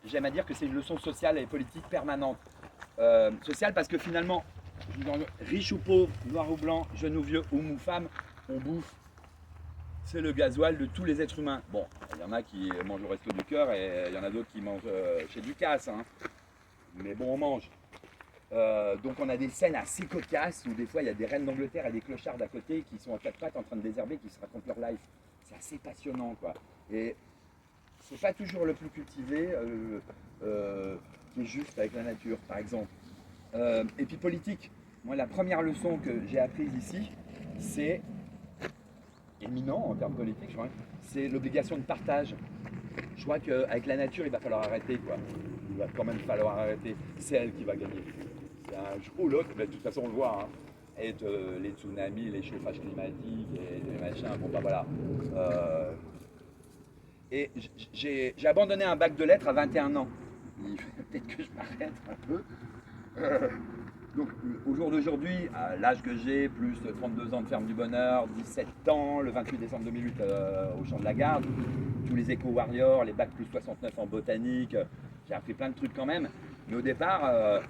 j'aime à dire que c'est une leçon sociale et politique permanente. Sociale parce que finalement, riche ou pauvre, noir ou blanc, jeune ou vieux, homme ou femme, on bouffe. C'est le gasoil de tous les êtres humains. Bon, il y en a qui mangent au resto du cœur et il y en a d'autres qui mangent chez Ducasse. Hein. Mais bon, on mange. Donc on a des scènes assez cocasses où des fois il y a des reines d'Angleterre et des clochards d'à côté qui sont en quatre pattes en train de désherber, qui se racontent leur life. C'est assez passionnant quoi. Et c'est pas toujours le plus cultivé qui est juste avec la nature par exemple. Et puis politique. Moi la première leçon que j'ai apprise ici, c'est éminent en termes politiques, je crois, c'est l'obligation de partage. Je crois qu'avec la nature, il va falloir arrêter, quoi. Il va quand même falloir arrêter. C'est elle qui va gagner. C'est un jour ou l'autre, mais de toute façon, on le voit. Hein. Et les tsunamis, les chauffages climatiques, et les machins, bon bah voilà. Et j'ai abandonné un bac de lettres à 21 ans. Peut-être que je m'arrête un peu. Donc au jour d'aujourd'hui, à l'âge que j'ai, plus 32 ans de ferme du bonheur, 17 ans, le 28 décembre 2008 au champ de la Garde, tous les éco-warriors, les bacs plus 69 en botanique, j'ai appris plein de trucs quand même. Mais au départ,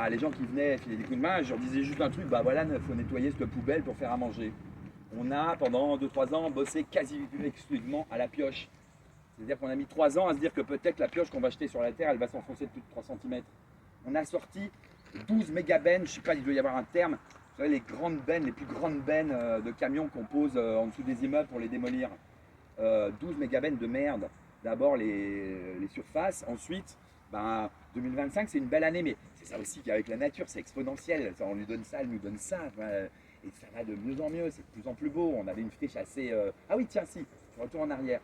les gens qui venaient filer des coups de main, je leur disais juste un truc, bah voilà, il faut nettoyer cette poubelle pour faire à manger. On a pendant 2-3 ans bossé quasi exclusivement à la pioche. C'est-à-dire qu'on a mis 3 ans à se dire que peut-être la pioche qu'on va jeter sur la terre, elle va s'enfoncer de plus de 3 cm. On a sorti 12 mégabennes, je ne sais pas, il doit y avoir un terme. Vous savez, les grandes bennes, les plus grandes bennes de camions qu'on pose en dessous des immeubles pour les démolir. 12 mégabennes de merde. D'abord les surfaces, ensuite, 2025 c'est une belle année, mais c'est ça aussi qu'avec la nature, c'est exponentiel. On lui donne ça, elle nous donne ça. Et ça va de mieux en mieux, c'est de plus en plus beau. On avait une friche assez... Ah oui, tiens, si, je retourne en arrière.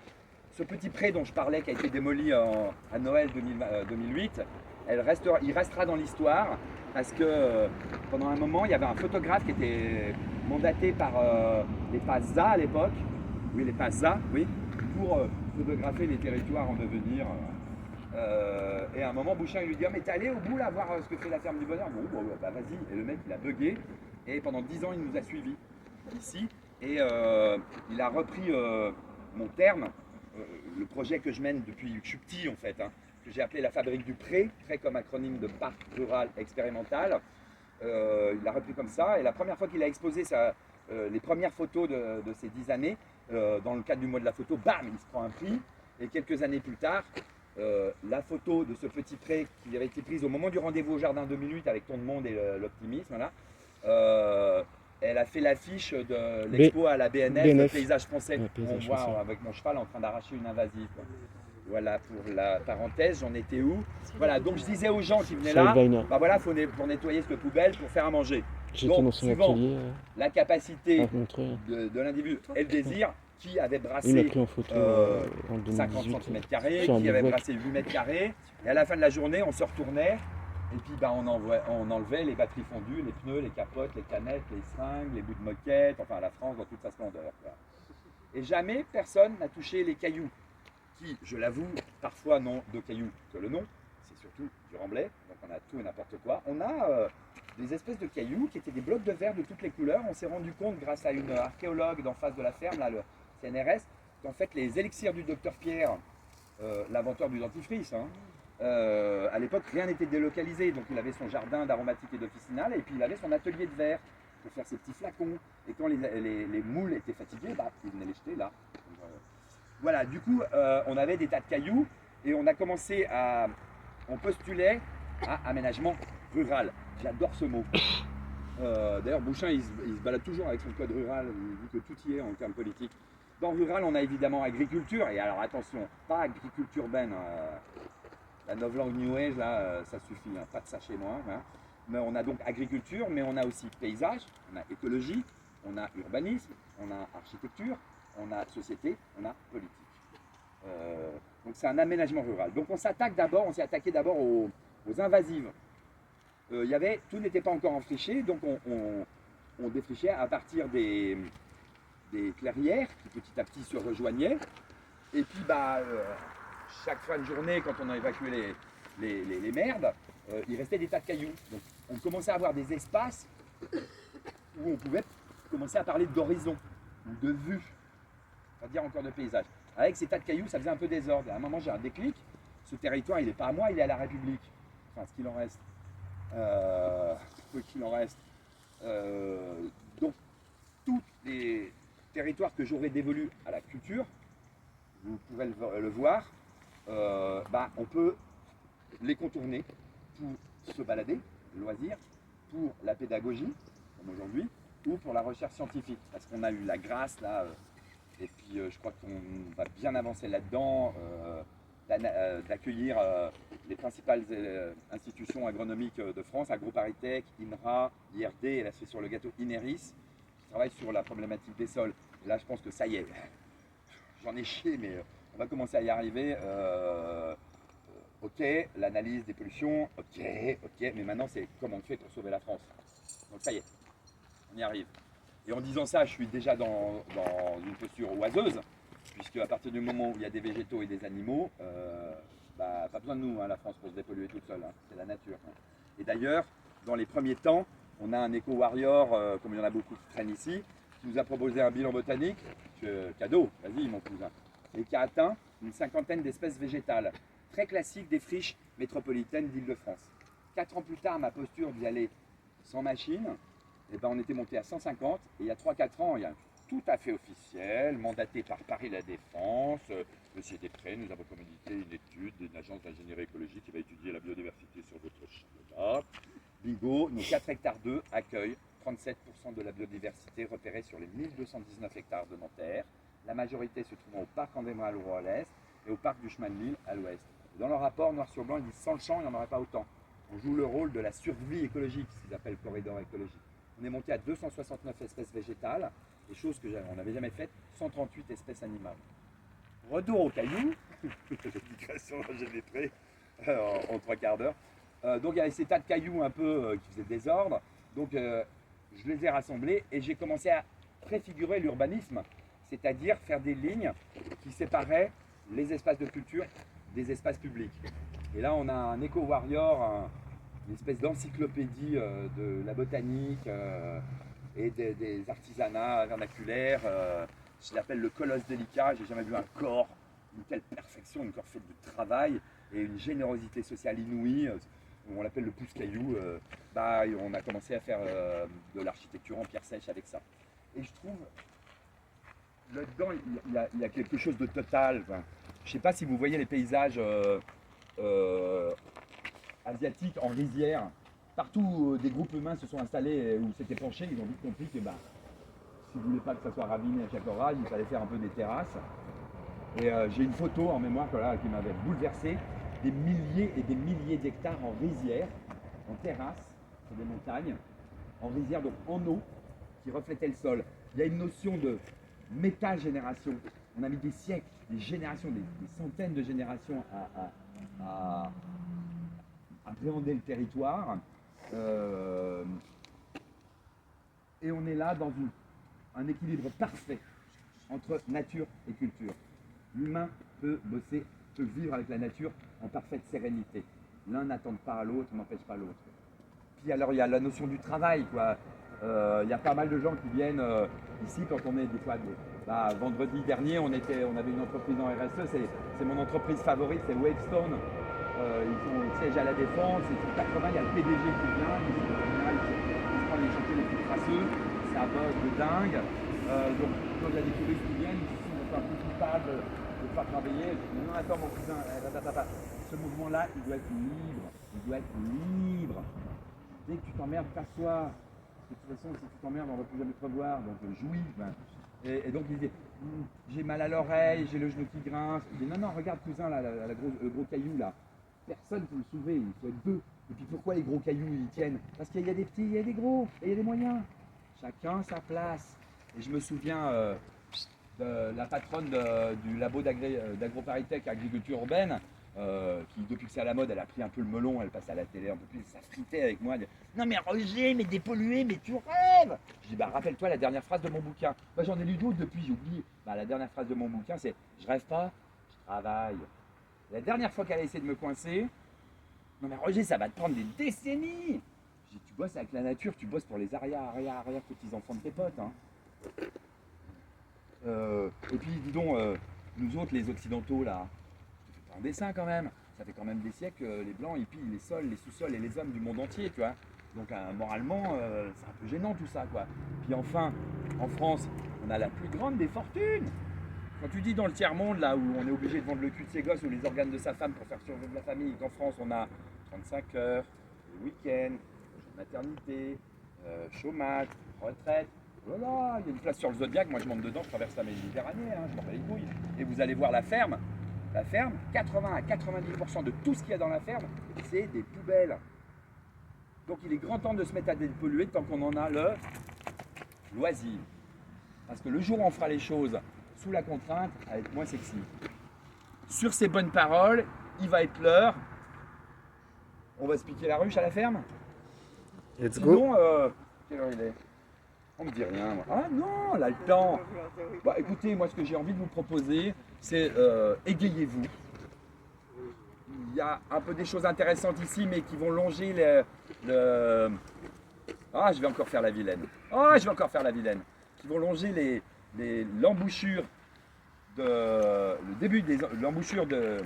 Ce petit pré dont je parlais, qui a été démoli à Noël 2008, il restera dans l'histoire parce que pendant un moment, il y avait un photographe qui était mandaté par les PASA à l'époque, oui, les PASA, oui, pour photographier les territoires en devenir. Et à un moment, Bouchin lui dit mais t'es allé au bout là voir ce que fait la ferme du bonheur. Bon, vas-y. Et le mec, il a bugué. Et pendant 10 ans, il nous a suivis ici. Et il a repris mon terme, le projet que je mène depuis que je suis petit en fait, hein, que j'ai appelé la fabrique du pré, pré comme acronyme de parc rural expérimental. Il l'a repris comme ça. Et la première fois qu'il a exposé les premières photos de ces 10 années, dans le cadre du mois de la photo, bam, il se prend un prix. Et quelques années plus tard, la photo de ce petit pré qui avait été prise au moment du rendez-vous au jardin 2 minutes avec ton monde et l'optimisme, là, elle a fait l'affiche de l'expo à la BNF, Paysage français. On voit avec mon cheval en train d'arracher une invasive. Quoi. Voilà pour la parenthèse, j'en étais où? Voilà, donc je disais aux gens qui venaient là, voilà, pour nettoyer cette poubelle, pour faire à manger. Donc, suivant la capacité de l'individu et le désir, qui avait brassé 50 cm2, qui avait brassé 8 m2, et à la fin de la journée, on se retournait, et puis on enlevait les batteries fondues, les pneus, les capotes, les canettes, les seringues, les bouts de moquette, enfin la France dans toute sa splendeur. Quoi. Et jamais personne n'a touché les cailloux, qui, je l'avoue, parfois n'ont de cailloux que le nom, c'est surtout du remblai, donc on a tout et n'importe quoi. On a des espèces de cailloux qui étaient des blocs de verre de toutes les couleurs. On s'est rendu compte grâce à une archéologue d'en face de la ferme, là, le CNRS, qu'en fait les élixirs du docteur Pierre, l'inventeur du dentifrice, hein, à l'époque rien n'était délocalisé, donc il avait son jardin d'aromatique et d'officinal, et puis il avait son atelier de verre pour faire ses petits flacons. Et quand les moules étaient fatigués, il venait les jeter là. Voilà, du coup, on avait des tas de cailloux et on a commencé on postulait à aménagement rural. J'adore ce mot. D'ailleurs, Bouchin, il se balade toujours avec son code rural, vu que tout y est en termes politiques. Dans rural, on a évidemment agriculture, et alors attention, pas agriculture urbaine. La novlangue New Age, là, ça suffit, hein, pas de ça chez moi. Hein. Mais on a donc agriculture, mais on a aussi paysage, on a écologie, on a urbanisme, on a architecture, on a société, on a politique. Donc c'est un aménagement rural. Donc on s'est attaqué d'abord aux invasives. Tout n'était pas encore enfriché, donc on défrichait à partir des clairières qui petit à petit se rejoignaient. Et puis chaque fin de journée, quand on a évacué les merdes, il restait des tas de cailloux. Donc on commençait à avoir des espaces où on pouvait commencer à parler d'horizon ou de vue, c'est-à-dire encore de paysage. Avec ces tas de cailloux, ça faisait un peu désordre. À un moment, j'ai un déclic. ce territoire, il n'est pas à moi, il est à la République. Enfin, ce qu'il en reste. Ce qu'il en reste. Donc, tous les territoires que j'aurais dévolus à la culture, vous pourrez le voir, on peut les contourner pour se balader, le loisir, pour la pédagogie, comme aujourd'hui, ou pour la recherche scientifique. Parce qu'on a eu la grâce, là, et puis je crois qu'on va bien avancer là-dedans, d'accueillir les principales institutions agronomiques de France, AgroParisTech, INRA, IRD, et là c'est sur le gâteau INERIS, qui travaille sur la problématique des sols. Et là je pense que ça y est, j'en ai chié, mais on va commencer à y arriver. Ok, l'analyse des pollutions, ok, mais maintenant c'est comment on fait pour sauver la France. Donc ça y est, on y arrive. Et en disant ça, je suis déjà dans une posture oiseuse, puisque à partir du moment où il y a des végétaux et des animaux, pas besoin de nous, hein, la France, pour se dépolluer toute seule, hein, c'est la nature. Hein. Et d'ailleurs, dans les premiers temps, on a un éco-warrior, comme il y en a beaucoup qui traînent ici, qui nous a proposé un bilan botanique, cadeau, vas-y mon cousin, et qui a atteint une 50aine d'espèces végétales, très classiques des friches métropolitaines d'Île-de-France. 4 ans plus tard, ma posture d'y aller sans machine, on était monté à 150, et il y a 3-4 ans, il y a un tout à fait officiel, mandaté par Paris La Défense, Monsieur Després nous a recommandé une étude d'une agence d'ingénierie écologique qui va étudier la biodiversité sur votre champ. Bingo, nos 4 hectares 2 accueillent 37% de la biodiversité repérée sur les 1219 hectares de Nanterre, la majorité se trouvant au parc André Malraux à l'est et au parc du chemin de Lille à l'ouest. Dans leur rapport, noir sur blanc, ils disent sans le champ, il n'y en aurait pas autant. On joue le rôle de la survie écologique, ce qu'ils appellent corridor écologique. On est monté à 269 espèces végétales, des choses qu'on n'avait jamais faites, 138 espèces animales. Retour au caillou, digression Roger Després en 3 quarts d'heure. Donc il y avait ces tas de cailloux un peu qui faisaient désordre, donc je les ai rassemblés et j'ai commencé à préfigurer l'urbanisme, c'est-à-dire faire des lignes qui séparaient les espaces de culture des espaces publics. Et là on a un éco-warrior, une espèce d'encyclopédie de la botanique et des artisanats vernaculaires. Je l'appelle le colosse délicat. J'ai jamais vu un corps d'une telle perfection, un corps fait de travail et une générosité sociale inouïe. On l'appelle le pouce-caillou. On a commencé à faire de l'architecture en pierre sèche avec ça. Et je trouve, là-dedans, il y a quelque chose de total. Enfin, je ne sais pas si vous voyez les paysages asiatiques en rizière. Partout où des groupes humains se sont installés ou s'étaient penchés, ils ont vite compris que si vous ne voulez pas que ça soit raviné à chaque orage, il fallait faire un peu des terrasses. Et j'ai une photo en mémoire qui m'avait bouleversé, des milliers et des milliers d'hectares en rizière, en terrasse, sur des montagnes, en rizière, donc en eau, qui reflétait le sol. Il y a une notion de métagénération. On a mis des siècles, des générations, des centaines de générations à appréhender le territoire. Et on est là dans un équilibre parfait entre nature et culture. L'humain peut bosser, peut vivre avec la nature en parfaite sérénité. L'un n'attend pas à l'autre, n'empêche pas l'autre. Puis alors il y a la notion du travail, quoi. Il y a pas mal de gens qui viennent ici quand on est des fois. Vendredi dernier, on avait une entreprise en RSE, c'est mon entreprise favorite, c'est Wavestone. Ils ont le siège à la Défense, ils sont 80, il y a le PDG qui vient, il prend les chantiers les plus crasseux, ça bosse de dingue. Donc quand il y a des touristes qui viennent, ils sont un peu coupables de ne pas travailler. Je dis non, attends mon cousin, ce mouvement-là, il doit être libre, il doit être libre. Dès que tu t'emmerdes, casse-toi. De toute façon, si tu t'emmerdes, on ne va plus jamais te revoir, donc jouis. Et donc il disait, j'ai mal à l'oreille, j'ai le genou qui grince. Il dit, non, regarde cousin, là, le gros caillou là. Personne ne peut le soulever, il faut être deux. Et puis pourquoi les gros cailloux ils tiennent? Parce qu'il y a des petits, il y a des gros, et il y a des moyens. Chacun sa place. Et je me souviens de la patronne du labo d'AgroParisTech Agriculture Urbaine, qui depuis que c'est à la mode, elle a pris un peu le melon, elle passe à la télé un peu plus, ça fritait avec moi. Elle dit, non mais Roger, mais dépollué, mais tu rêves. Je dis, rappelle-toi la dernière phrase de mon bouquin. J'en ai lu d'autres depuis, j'ai oublié. La dernière phrase de mon bouquin, c'est, je rêve pas, je travaille. La dernière fois qu'elle a essayé de me coincer, non mais Roger, ça va te prendre des décennies. Je dis, tu bosses avec la nature, tu bosses pour les arrière petits-enfants de tes potes. Hein. Et puis dis donc, nous autres les occidentaux là, tu fais pas un dessin quand même. ça fait quand même des siècles que les Blancs, ils pillent les sols, les sous-sols et les hommes du monde entier, tu vois. Donc moralement, c'est un peu gênant tout ça, quoi. Puis enfin, en France, on a la plus grande des fortunes. Quand tu dis dans le tiers-monde, là où on est obligé de vendre le cul de ses gosses ou les organes de sa femme pour faire survivre la famille, qu'en France on a 35 heures, les week-ends, maternité, chômage, retraite, voilà, il y a une place sur le Zodiac, moi je monte dedans, je traverse la Méditerranée, hein, je m'en bats les couilles. Et vous allez voir la ferme, 80 à 90% de tout ce qu'il y a dans la ferme, c'est des poubelles. Donc il est grand temps de se mettre à dépolluer tant qu'on en a le loisir. Parce que le jour où on fera les choses sous la contrainte, ça va être moins sexy. Sur ces bonnes paroles, il va être l'heure. On va se piquer la ruche à la ferme. Let's go. Sinon, quelle heure il est? On me dit rien. Moi. Ah non, là le temps. Bah, écoutez, moi ce que j'ai envie de vous proposer, c'est égayez-vous. Il y a un peu des choses intéressantes ici, mais qui vont longer Ah, je vais encore faire la vilaine. Ah, je vais encore faire la vilaine. Qui vont longer l'embouchure le début de l'embouchure de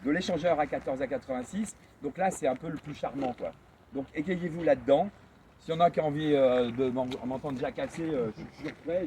l'échangeur A14 à 86. Donc là, c'est un peu le plus charmant, quoi. Donc égayez-vous là-dedans. S'il y en a qui ont envie de m'entendre jacasser, je suis toujours prêt.